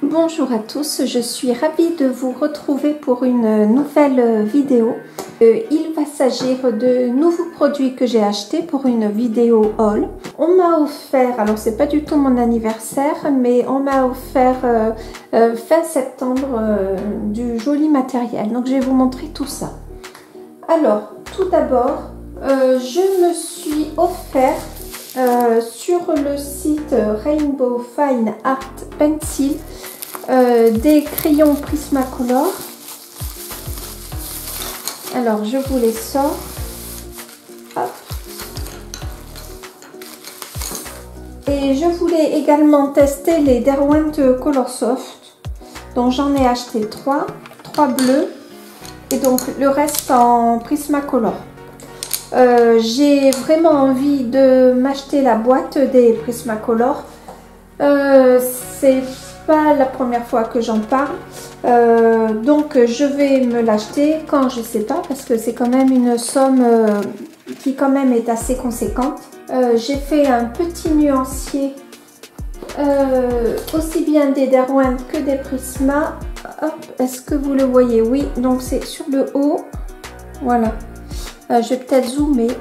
Bonjour à tous, je suis ravie de vous retrouver pour une nouvelle vidéo. Il va s'agir de nouveaux produits que j'ai achetés pour une vidéo haul. On m'a offert, alors c'est pas du tout mon anniversaire, mais on m'a offert fin septembre du joli matériel. Donc je vais vous montrer tout ça. Alors tout d'abord, je me suis offert sur le site Rainbow Fine Art Pencil des crayons Prismacolor. Alors je vous les sors. Hop. Et je voulais également tester les Derwent Colorsoft. Donc j'en ai acheté 3 bleus et donc le reste en Prismacolor. J'ai vraiment envie de m'acheter la boîte des Prismacolor. C'est pas la première fois que j'en parle, donc je vais me l'acheter quand je sais pas, parce que c'est quand même une somme qui quand même est assez conséquente. J'ai fait un petit nuancier aussi bien des Derwent que des Prisma. Est-ce que vous le voyez? Oui, donc c'est sur le haut, voilà. Je vais peut-être zoomer.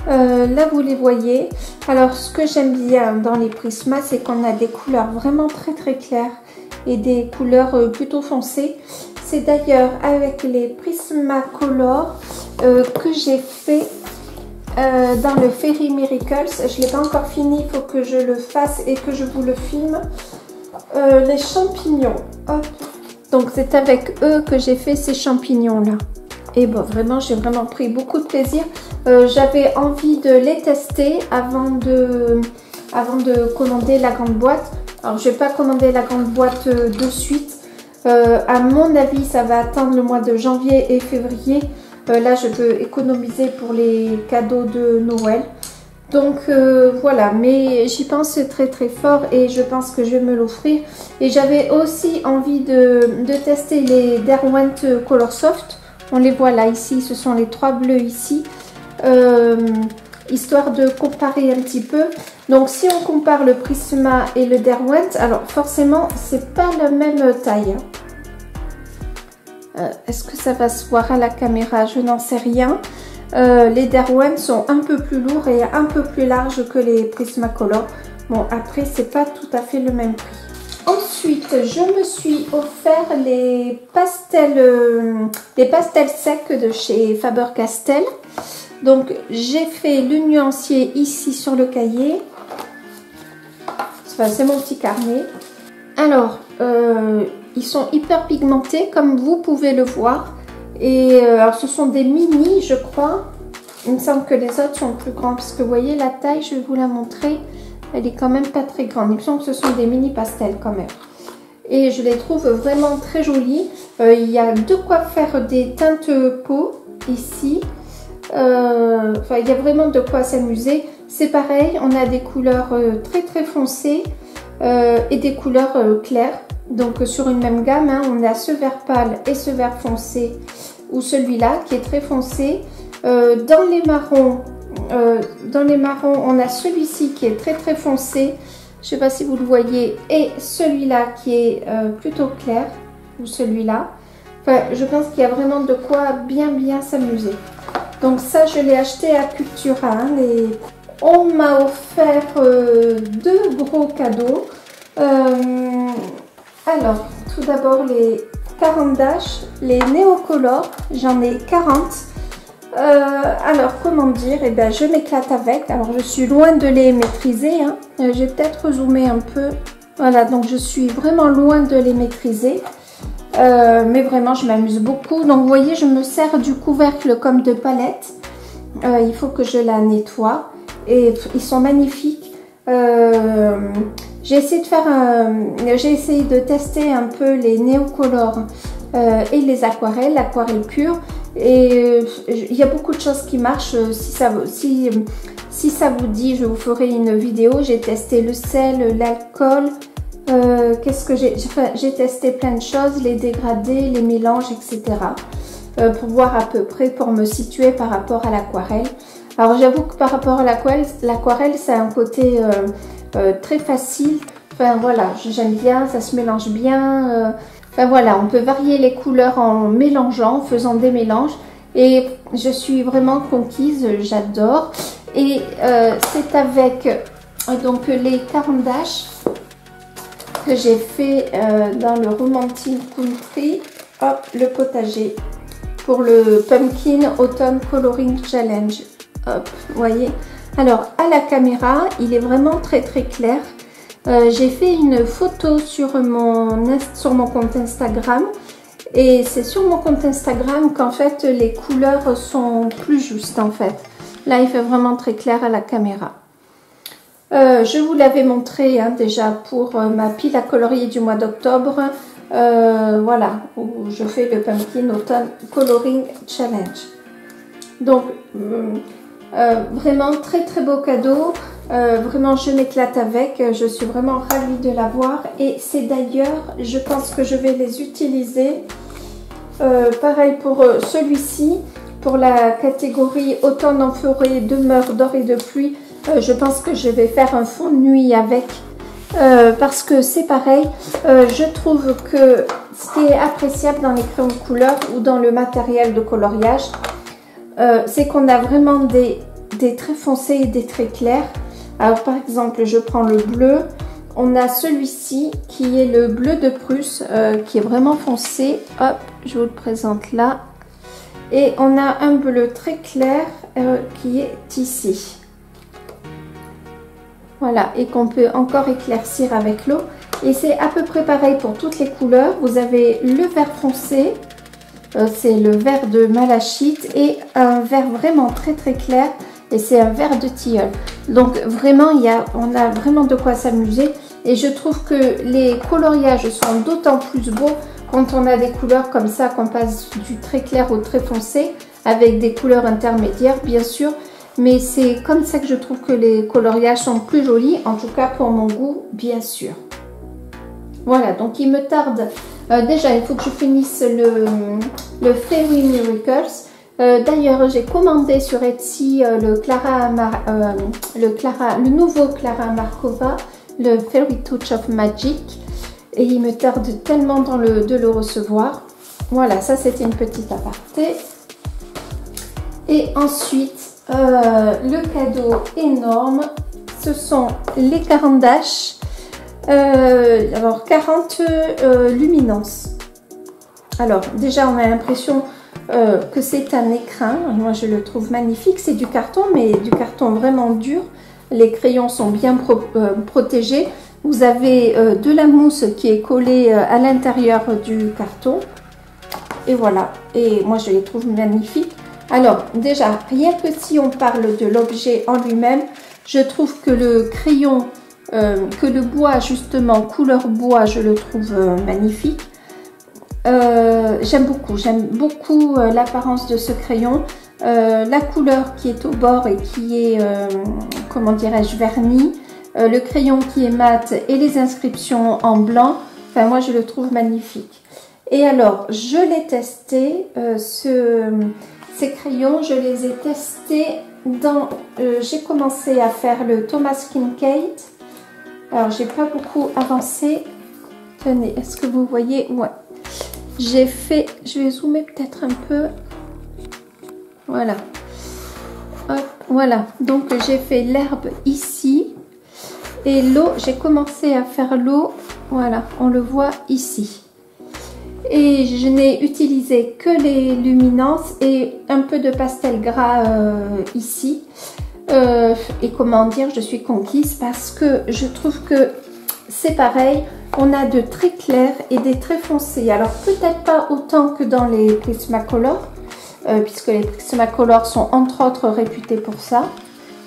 Là vous les voyez. Alors ce que j'aime bien dans les Prisma, c'est qu'on a des couleurs vraiment très claires et des couleurs plutôt foncées. C'est d'ailleurs avec les Prismacolor que j'ai fait dans le Fairy Miracles. Je ne l'ai pas encore fini, il faut que je le fasse et que je vous le filme. Les champignons. Hop. Donc c'est avec eux que j'ai fait ces champignons là. Et bon, vraiment, j'ai vraiment pris beaucoup de plaisir. J'avais envie de les tester avant de commander la grande boîte. Alors, je ne vais pas commander la grande boîte de suite. À mon avis, ça va attendre le mois de janvier et février. Là, je peux économiser pour les cadeaux de Noël. Donc, voilà. Mais j'y pense très fort et je pense que je vais me l'offrir. Et j'avais aussi envie de tester les Derwent Colorsoft. On les voit là, ici, ce sont les 3 bleus ici, histoire de comparer un petit peu. Donc si on compare le Prisma et le Derwent, alors forcément, c'est pas la même taille. Est-ce que ça va se voir à la caméra? Je n'en sais rien. Les Derwent sont un peu plus lourds et un peu plus larges que les Prismacolor. Bon, après, c'est pas tout à fait le même prix. Ensuite, je me suis offert les pastels secs de chez Faber-Castell. Donc, j'ai fait le nuancier ici sur le cahier. Enfin, c'est mon petit carnet. Alors, ils sont hyper pigmentés, comme vous pouvez le voir. Et alors, ce sont des mini, je crois. Il me semble que les autres sont plus grands, parce que vous voyez la taille, je vais vous la montrer. Elle est quand même pas très grande. Il me semble que ce sont des mini pastels quand même. Et je les trouve vraiment très jolis. Il y a de quoi faire des teintes peau ici. Enfin, il y a vraiment de quoi s'amuser. C'est pareil, on a des couleurs très foncées et des couleurs claires. Donc sur une même gamme, hein, on a ce vert pâle et ce vert foncé. Ou celui-là qui est très foncé. Dans les marrons, on a celui-ci qui est très foncé, je ne sais pas si vous le voyez, et celui-là qui est plutôt clair, ou celui-là. Enfin, je pense qu'il y a vraiment de quoi bien s'amuser. Donc ça, je l'ai acheté à Cultura. Hein, on m'a offert 2 gros cadeaux. Alors, tout d'abord les Carandash, les Neocolor, j'en ai 40. Alors comment dire, eh bien, je m'éclate avec. Alors je suis loin de les maîtriser, hein. J'ai peut-être zoomé un peu, voilà, donc je suis vraiment loin de les maîtriser, mais vraiment je m'amuse beaucoup. Donc vous voyez, je me sers du couvercle comme de palette. Il faut que je la nettoie et ils sont magnifiques. J'ai essayé de tester un peu les Neocolor et les aquarelles pures. Et il y a beaucoup de choses qui marchent. Si ça vous dit, je vous ferai une vidéo. J'ai testé le sel, l'alcool. Qu'est-ce que j'ai testé plein de choses, les dégradés, les mélanges, etc. Pour voir à peu près, pour me situer par rapport à l'aquarelle. Alors j'avoue que par rapport à l'aquarelle, ça a un côté très facile. Enfin voilà, j'aime bien, ça se mélange bien. Enfin voilà, on peut varier les couleurs en mélangeant, en faisant des mélanges. Et je suis vraiment conquise, j'adore. Et c'est avec donc les carandaches que j'ai fait dans le Romantic Country, hop, le potager pour le Pumpkin Autumn Coloring Challenge. Hop, vous voyez. Alors à la caméra, il est vraiment très clair. J'ai fait une photo sur mon compte Instagram. Et c'est sur mon compte Instagram qu'en fait les couleurs sont plus justes en fait. Là il fait vraiment très clair à la caméra. Je vous l'avais montré hein, déjà pour ma pile à colorier du mois d'octobre. Voilà, où je fais le Pumpkin Autumn Coloring Challenge. Donc vraiment très beau cadeau. Vraiment je m'éclate avec, je suis vraiment ravie de l'avoir et c'est d'ailleurs, je pense que je vais les utiliser pareil pour celui-ci, pour la catégorie automne en forêt, demeure d'or et de pluie. Je pense que je vais faire un fond de nuit avec parce que c'est pareil, je trouve que ce qui est appréciable dans les crayons de couleur ou dans le matériel de coloriage, c'est qu'on a vraiment des traits foncés et des traits clairs. Alors par exemple, je prends le bleu, on a celui-ci qui est le bleu de Prusse, qui est vraiment foncé, hop, je vous le présente là. Et on a un bleu très clair qui est ici. Voilà, et qu'on peut encore éclaircir avec l'eau. Et c'est à peu près pareil pour toutes les couleurs. Vous avez le vert foncé, c'est le vert de malachite, et un vert vraiment très clair. Et c'est un vert de tilleul. Donc vraiment, on a vraiment de quoi s'amuser. Et je trouve que les coloriages sont d'autant plus beaux quand on a des couleurs comme ça, qu'on passe du très clair au très foncé, avec des couleurs intermédiaires bien sûr. Mais c'est comme ça que je trouve que les coloriages sont plus jolis, en tout cas pour mon goût, bien sûr. Voilà, donc il me tarde. Déjà, il faut que je finisse le Fairy Miracles. D'ailleurs, j'ai commandé sur Etsy le nouveau Clara Markova, le Fairy Touch of Magic, et il me tarde tellement de le recevoir. Voilà, ça c'était une petite aparté. Et ensuite, le cadeau énorme, ce sont les carandaches. Alors 40 luminances. Alors déjà, on a l'impression que c'est un écrin. Moi je le trouve magnifique, c'est du carton, mais du carton vraiment dur. Les crayons sont bien protégés. Vous avez de la mousse qui est collée à l'intérieur du carton, et voilà, et moi je les trouve magnifiques. Alors déjà, rien que si on parle de l'objet en lui-même, je trouve que le crayon, que le bois justement, couleur bois, je le trouve magnifique. J'aime beaucoup l'apparence de ce crayon, la couleur qui est au bord et qui est, comment dirais-je, vernie, le crayon qui est mat et les inscriptions en blanc. Enfin, moi je le trouve magnifique. Et alors, je l'ai testé, ces crayons, je les ai testés dans, j'ai commencé à faire le Thomas Kincaid. Alors, j'ai pas beaucoup avancé. Tenez, est-ce que vous voyez? Ouais. J'ai fait, je vais zoomer peut-être un peu. Voilà. Hop, voilà. Donc, j'ai fait l'herbe ici. Et l'eau, j'ai commencé à faire l'eau. Voilà, on le voit ici. Et je n'ai utilisé que les luminances et un peu de pastel gras ici. Et comment dire, je suis conquise parce que je trouve que c'est pareil. On a de très clairs et des très foncés. Alors peut-être pas autant que dans les Prismacolor, puisque les Prismacolor sont entre autres réputés pour ça.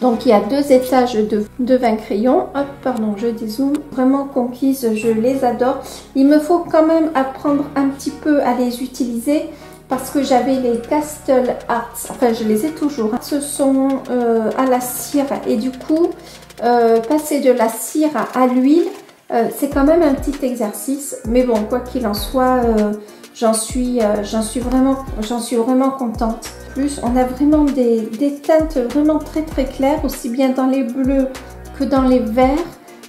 Donc il y a 2 étages de 20 crayons. Hop, pardon, je dézoome. Vraiment conquise, je les adore. Il me faut quand même apprendre un petit peu à les utiliser parce que j'avais les Castle Arts. Enfin, je les ai toujours. Ce sont à la cire et du coup, passer de la cire à l'huile, c'est quand même un petit exercice. Mais bon, quoi qu'il en soit, j'en suis vraiment contente. Plus, on a vraiment des teintes vraiment très claires, aussi bien dans les bleus que dans les verts.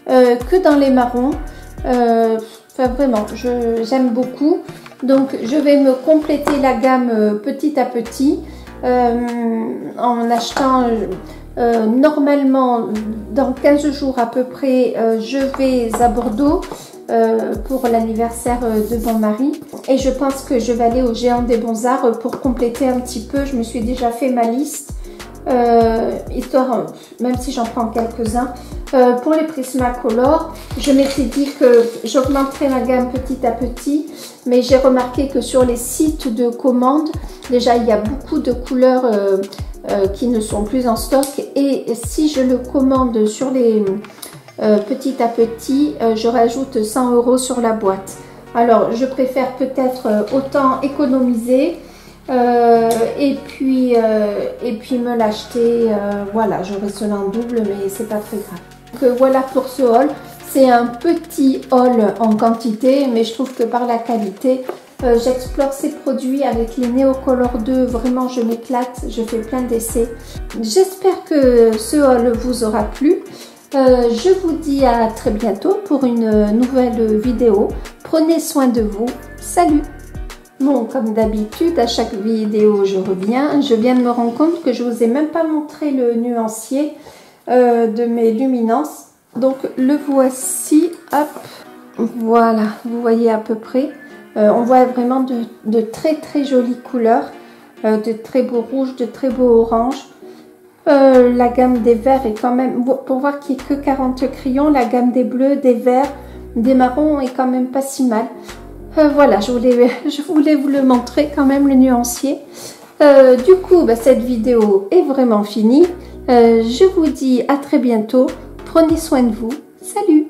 que dans les marrons. Enfin vraiment, j'aime beaucoup. Donc je vais me compléter la gamme petit à petit en achetant normalement dans 15 jours à peu près. Je vais à Bordeaux pour l'anniversaire de mon mari et je pense que je vais aller au Géant des Beaux-Arts pour compléter un petit peu. Je me suis déjà fait ma liste histoire, même si j'en prends quelques-uns. Pour les Prismacolor, je m'étais dit que j'augmenterais ma gamme petit à petit, mais j'ai remarqué que sur les sites de commande, déjà il y a beaucoup de couleurs qui ne sont plus en stock, et si je le commande sur les petit à petit, je rajoute 100 € sur la boîte. Alors je préfère peut-être autant économiser et puis me l'acheter. Voilà, j'aurai cela en double, mais c'est pas très grave. Donc voilà pour ce haul. C'est un petit haul en quantité, mais je trouve que par la qualité, j'explore ces produits avec les Neocolor 2. Vraiment, je m'éclate, je fais plein d'essais. J'espère que ce haul vous aura plu. Je vous dis à très bientôt pour une nouvelle vidéo. Prenez soin de vous. Salut! Bon, comme d'habitude, à chaque vidéo, je reviens. Je viens de me rendre compte que je vous ai même pas montré le nuancier de mes luminances. Donc, le voici. Hop, voilà, vous voyez à peu près. On voit vraiment de très très jolies couleurs, de très beaux rouges, de très beaux oranges. La gamme des verts est quand même, pour voir qu'il n'y a que 40 crayons, la gamme des bleus, des verts, des marrons est quand même pas si mal. Voilà, je voulais vous le montrer quand même, le nuancier. Du coup, cette vidéo est vraiment finie. Je vous dis à très bientôt. Prenez soin de vous. Salut!